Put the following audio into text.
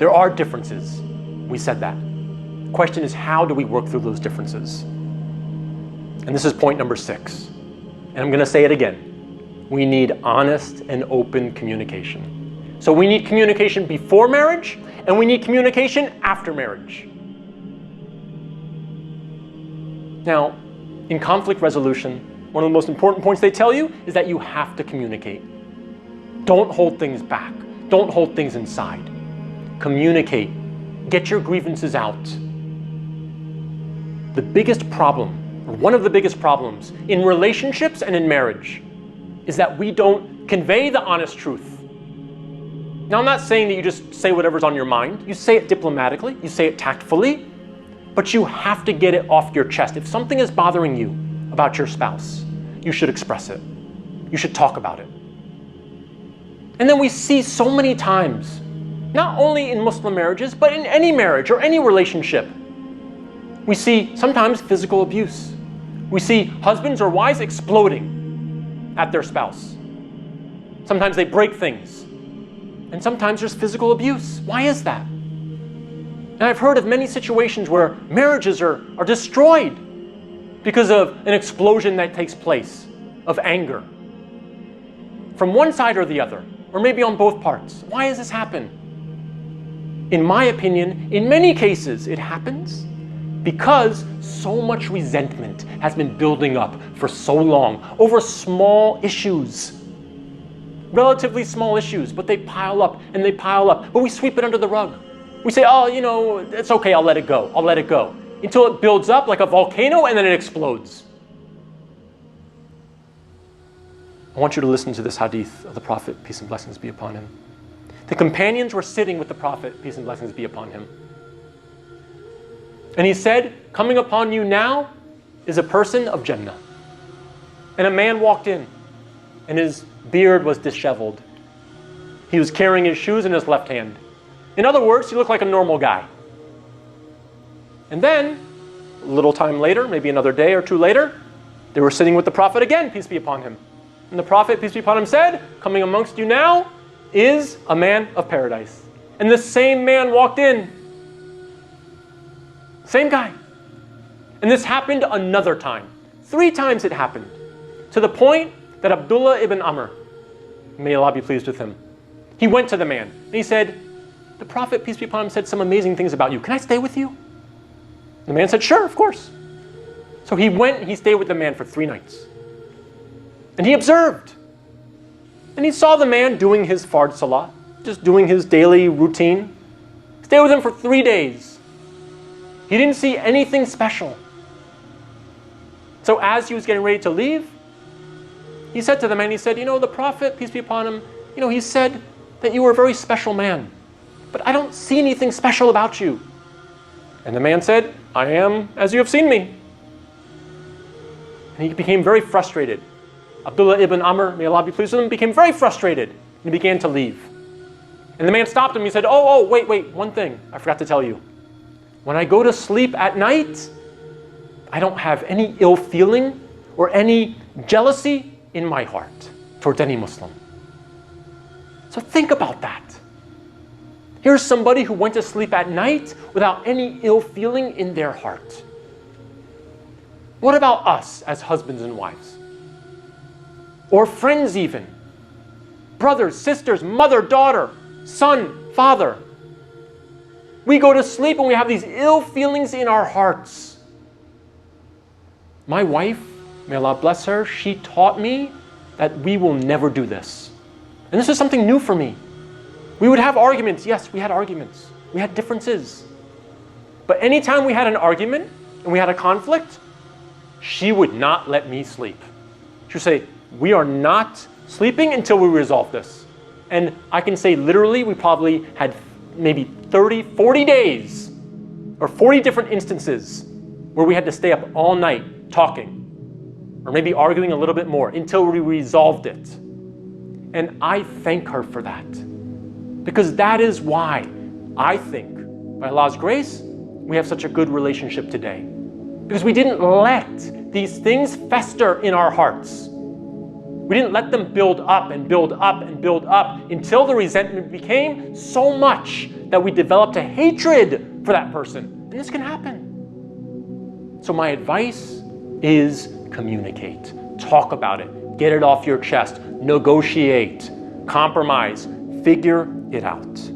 There are differences. We said that. The question is, how do we work through those differences? And this is point number 6. And I'm going to say it again. We need honest and open communication. So we need communication before marriage, and we need communication after marriage. Now, in conflict resolution, one of the most important points they tell you is that you have to communicate. Don't hold things back. Don't hold things inside. Communicate. Get your grievances out. The biggest problem, or one of the biggest problems in relationships and in marriage, is that we don't convey the honest truth. Now, I'm not saying that you just say whatever's on your mind. You say it diplomatically, you say it tactfully, but you have to get it off your chest. If something is bothering you about your spouse, you should express it. You should talk about it. And then we see so many times, not only in Muslim marriages, but in any marriage or any relationship, we see sometimes physical abuse. We see husbands or wives exploding at their spouse. Sometimes they break things. And sometimes there's physical abuse. Why is that? And I've heard of many situations where marriages are destroyed because of an explosion that takes place of anger from one side or the other, or maybe on both parts. Why does this happen? In my opinion, in many cases, it happens because so much resentment has been building up for so long over small issues. Relatively small issues, but they pile up and they pile up. But we sweep it under the rug. We say, oh, it's okay, I'll let it go. I'll let it go. Until it builds up like a volcano and then it explodes. I want you to listen to this hadith of the Prophet, peace and blessings be upon him. The companions were sitting with the Prophet, peace and blessings be upon him. And he said, coming upon you now is a person of Jannah. And a man walked in, and his beard was disheveled. He was carrying his shoes in his left hand. In other words, he looked like a normal guy. And then, a little time later, maybe another day or two later, they were sitting with the Prophet again, peace be upon him. And the Prophet, peace be upon him, said, coming amongst you now is a man of paradise. And the same man walked in. Same guy. And this happened another time. 3 times it happened. To the point that Abdullah ibn Amr, may Allah be pleased with him, he went to the man and he said, the Prophet, peace be upon him, said some amazing things about you. Can I stay with you? The man said, sure, of course. So he went and he stayed with the man for 3 nights. And he observed. And he saw the man doing his fard salah, just doing his daily routine. Stayed with him for 3 days. He didn't see anything special. So as he was getting ready to leave, he said to the man, he said, the Prophet, peace be upon him, he said that you were a very special man, but I don't see anything special about you. And the man said, I am as you have seen me. And he became very frustrated. Abdullah ibn Amr, may Allah be pleased with him, became very frustrated and he began to leave. And the man stopped him. He said, wait, one thing I forgot to tell you. When I go to sleep at night, I don't have any ill feeling or any jealousy in my heart towards any Muslim. So think about that. Here's somebody who went to sleep at night without any ill feeling in their heart. What about us as husbands and wives? Or friends even? Brothers, sisters, mother, daughter, son, father. We go to sleep and we have these ill feelings in our hearts. My wife, may Allah bless her, she taught me that we will never do this. And this is something new for me. We would have arguments. Yes, we had arguments. We had differences. But anytime we had an argument and we had a conflict, she would not let me sleep. She would say, we are not sleeping until we resolve this. And I can say literally we probably had maybe 30, 40 days or 40 different instances where we had to stay up all night talking or maybe arguing a little bit more until we resolved it. And I thank her for that. Because that is why I think, by Allah's grace, we have such a good relationship today. Because we didn't let these things fester in our hearts. We didn't let them build up and build up and build up until the resentment became so much that we developed a hatred for that person. And this can happen. So my advice is communicate. Talk about it. Get it off your chest. Negotiate. Compromise. Figure it out.